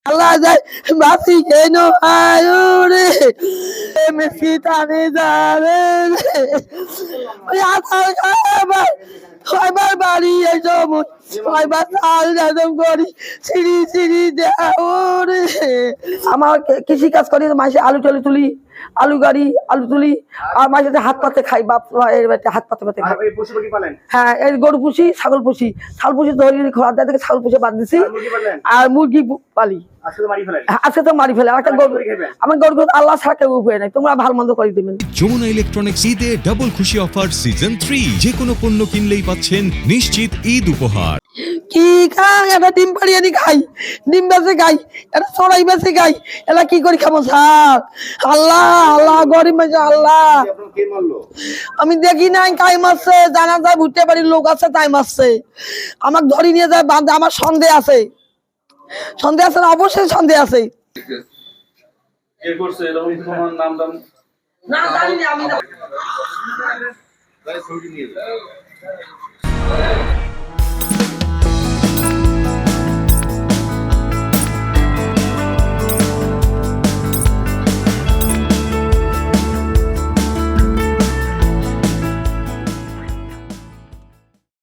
আল্লাহ যায় বাসি কেন আয়ুরে মেসিতানে যাবে ওই আসার ছয়বার বাড়ি এসব ছয়বার চাল যাদব করি সিঁড়ি সিঁড়ি দেওরে আমার কৃষি কাজ করি মাসে আলু টালু তুলি আলু গাড়ি আলু তুলি আর মাঝে হাত পাতে খাই বাপ হাত পাতে পাতে খাই। হ্যাঁ এই গরু পুষি ছাগল পুষি ধরে খোলা দেয় থেকে ছাগল পুষে বাদ দিছি আর মুরগি পালি আজকে তো মারি ফেলে একটা গরু আমার গরু আল্লাহ ছাড়া কেউ উপায় নাই তোমরা ভালো মন্দ করে দিবেন। যমুনা ইলেকট্রনিক্স ঈদে ডাবল খুশি অফার সিজন 3 যে কোনো পণ্য কিনলেই পাচ্ছেন নিশ্চিত ঈদ উপহার। কি খাই এটা ডিম পাড়িয়ে নি খাই ডিম বেঁচে খাই এটা সরাই বেঁচে খাই এটা কি করি খাবো স্যার আল্লাহ আল্লাহ গরিব মাঝে আল্লাহ আমি দেখি নাই কাই মারছে জানা যায় ভুট্টে বাড়ির লোক আছে তাই মারছে আমাকে ধরে নিয়ে যায় বাঁধে আমার সন্দেহ আছে না অবশ্যই সন্দেহ আছে না জানি আমি